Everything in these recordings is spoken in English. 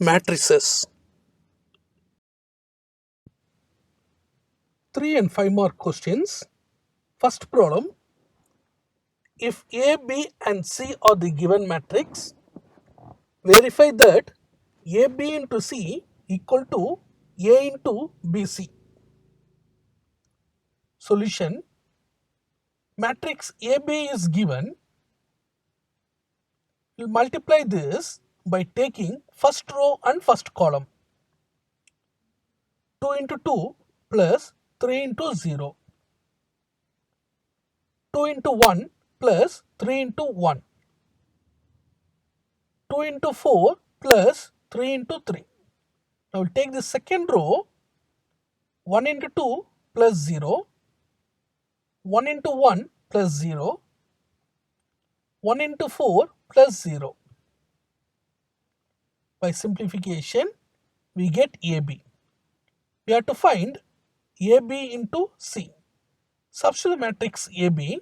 Matrices. 3 and 5 mark questions. First problem. If A, B and C are the given matrix, verify that AB into C equal to A into BC. Solution. Matrix AB is given. We'll multiply this by taking first row and first column. 2 into 2 plus 3 into 0. 2 into 1 plus 3 into 1. 2 into 4 plus 3 into 3. Now we'll take the second row. 1 into 2 plus 0. 1 into 1 plus 0. 1 into 4 plus 0. By simplification, we get AB. We have to find AB into C. Substitute matrix AB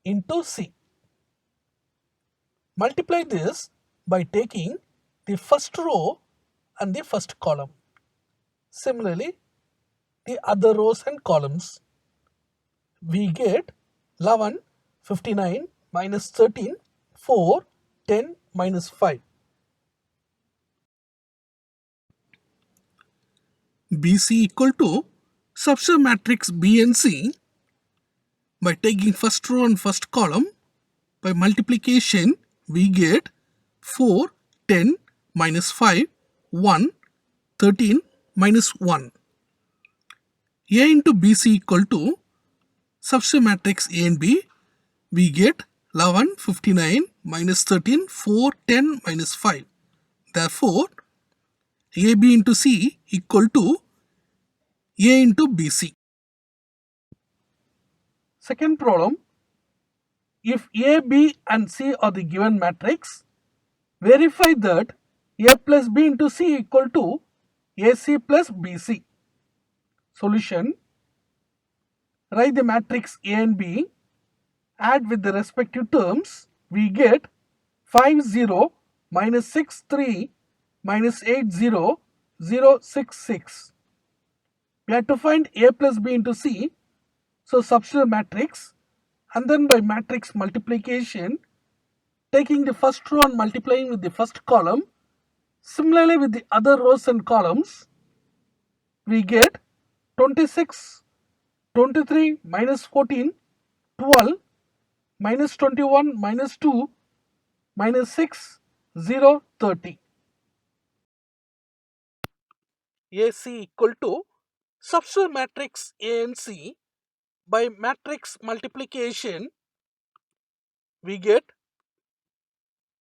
into C. Multiply this by taking the first row and the first column. Similarly, the other rows and columns. We get 11, 59 minus 13, 4, 10 minus 5. BC equal to substitute matrix B and C by taking first row and first column. By multiplication, we get 4, 10 minus 5, 1, 13 minus 1. A into BC equal to substitute matrix A and B. We get 11, 59 minus 13, 4, 10 minus 5. Therefore, AB into C equal to A into BC. Second problem. If A, B and C are the given matrix, verify that A plus B into C equal to AC plus BC. Solution. Write the matrix A and B. Add with the respective terms. We get 5, 0 minus 6, 3 minus 8, 0, 0, 6, 6. We have to find A plus B into C. So substitute matrix and then by matrix multiplication, taking the first row and multiplying with the first column. Similarly with the other rows and columns, we get 26, 23 minus 14, 12 minus 21 minus 2 minus 6, 0, 30. AC equal to substitute matrix A and C. By matrix multiplication, we get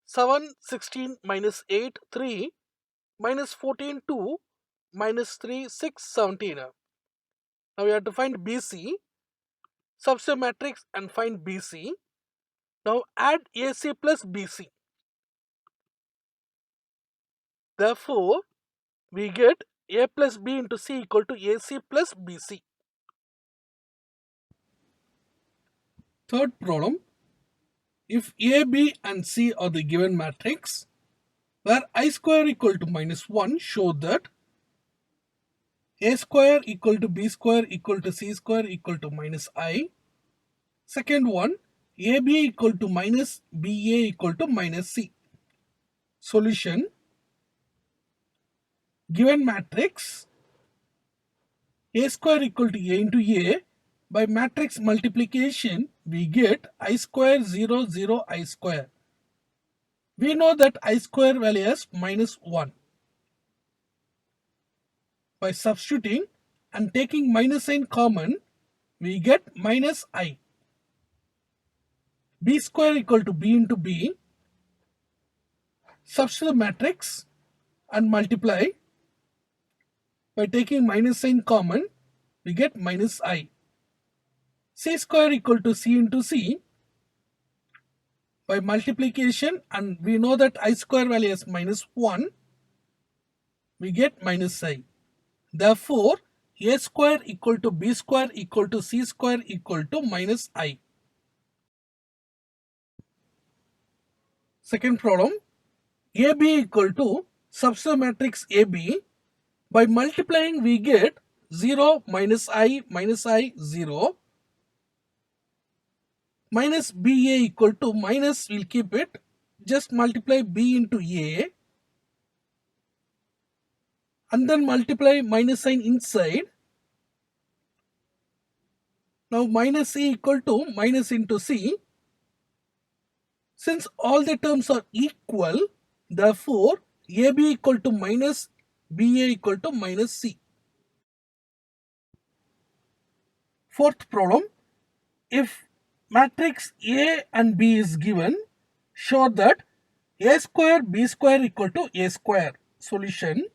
7, 16 minus 8, 3 minus 14, 2 minus 3, 6, 17. Now we have to find BC. Substitute matrix and find BC. Now add AC plus BC. Therefore, we get A plus B into C equal to AC plus BC. Third problem. If A, B and C are the given matrix, where I square equal to minus 1, show that A square equal to B square equal to C square equal to minus I. Second one, AB equal to minus BA equal to minus C. Solution. Given matrix A square equal to A into A, by matrix multiplication we get I square 0 0 I square. We know that I square value is minus 1. By substituting and taking minus sign common, we get minus I. B square equal to B into B. Substitute the matrix and multiply. By taking minus sign common, we get minus I. C square equal to C into C. By multiplication and we know that I square value is minus 1, we get minus I. Therefore, A square equal to B square equal to C square equal to minus I. Second problem. AB equal to substitute matrix AB. By multiplying we get 0 minus I 0 minus BA equal to minus, we'll keep it, just multiply B into A and then multiply minus sign inside. Now minus C equal to minus into C. Since all the terms are equal, therefore AB equal to minus BA equal to minus C. Fourth problem, if matrix A and B is given, show that A square B square equal to A square. Solution,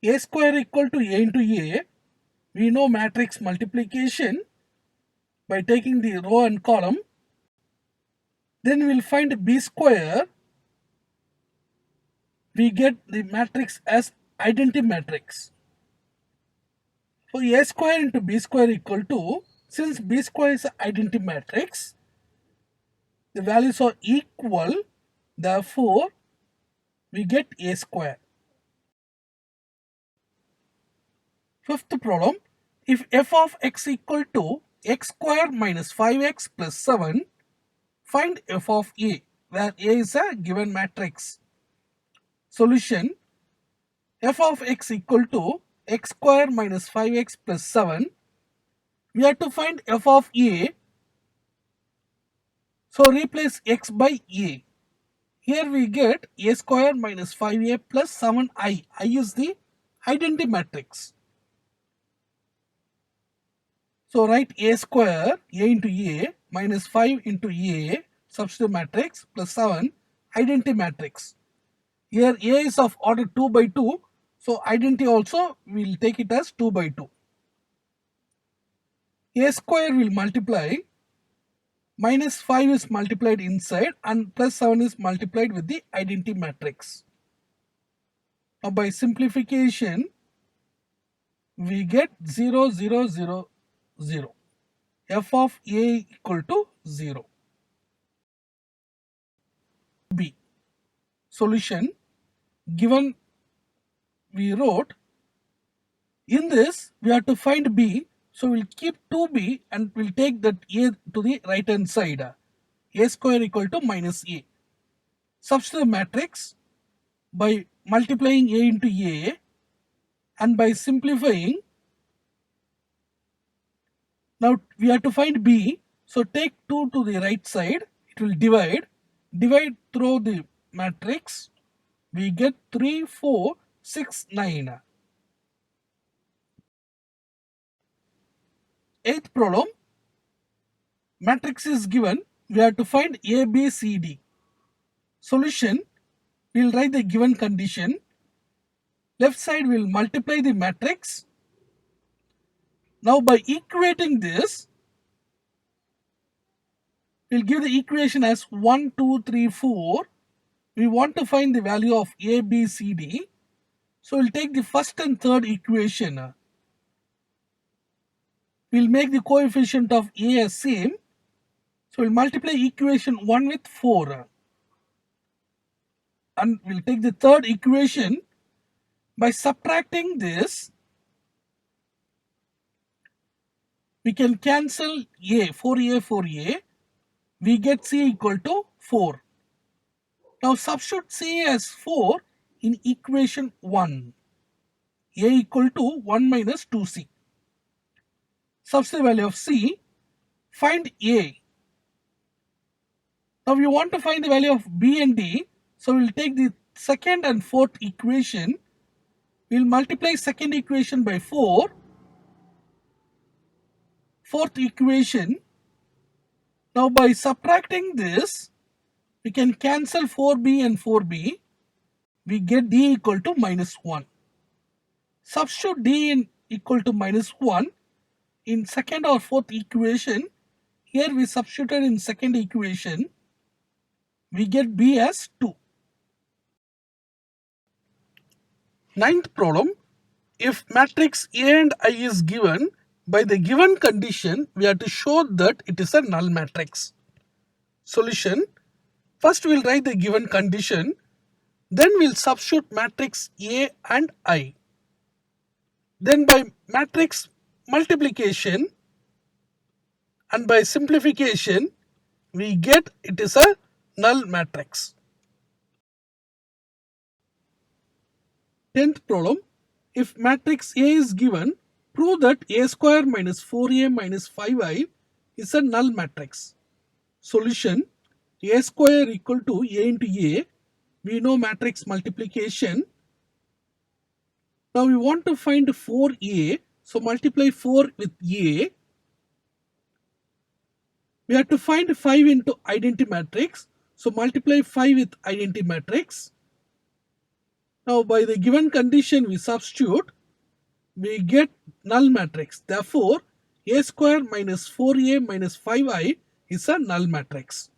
A square equal to A into A. We know matrix multiplication by taking the row and column. Then we will find B square. We get the matrix as identity matrix. So A square into B square equal to, since B square is an identity matrix, the values are equal, therefore we get A square. Fifth problem, if f of x equal to x square minus 5x plus 7, find f of A, where A is a given matrix. Solution, f of x equal to x square minus 5x plus 7. We have to find f of A. So replace x by A. Here we get A square minus 5A plus 7I. I is the identity matrix. So write A square, A into A, minus 5 into A, substitute matrix, plus 7, identity matrix. Here A is of order 2 by 2, so identity also we will take it as 2 by 2. A square will multiply, minus 5 is multiplied inside and plus 7 is multiplied with the identity matrix. Now by simplification, we get 0, 0, 0, 0. F of A equal to 0. B. Solution, given we wrote, in this we have to find B, so we'll keep 2B and we'll take that A to the right hand side. A square equal to minus A. Substitute the matrix by multiplying A into A and by simplifying. Now we have to find B, so take 2 to the right side, it will divide through the matrix, we get 3, 4, 6, 9. Eighth problem, matrix is given, we have to find A, B, C, D. Solution, we will write the given condition, left side will multiply the matrix. Now by equating this, we'll give the equation as 1, 2, 3, 4. We want to find the value of A, B, C, D. So we'll take the first and third equation. We'll make the coefficient of A as same. So we'll multiply equation 1 with 4. And we'll take the third equation. By subtracting this, we can cancel A, 4A. We get C equal to 4. Now substitute C as 4 in equation 1. A equal to 1 minus 2C. Substitute value of C. Find A. Now we want to find the value of B and D. So we'll take the second and fourth equation. We'll multiply second equation by 4. Fourth equation. Now by subtracting this, we can cancel 4B and 4B. We get D equal to minus 1. Substitute D in equal to minus 1 in second or fourth equation. Here we substituted in second equation. We get B as 2. Ninth problem, if matrix A and I is given, by the given condition, we have to show that it is a null matrix. Solution, First we'll write the given condition, then we'll substitute matrix A and I. Then by matrix multiplication and by simplification, we get it is a null matrix. 10th problem, if matrix A is given, prove that A square minus 4A minus 5I is a null matrix. Solution, A square equal to A into A. We know matrix multiplication. Now we want to find 4A, so multiply 4 with A. We have to find 5 into identity matrix, so multiply 5 with identity matrix. Now by the given condition we substitute, we get null matrix. Therefore, A square minus 4A minus 5I is a null matrix.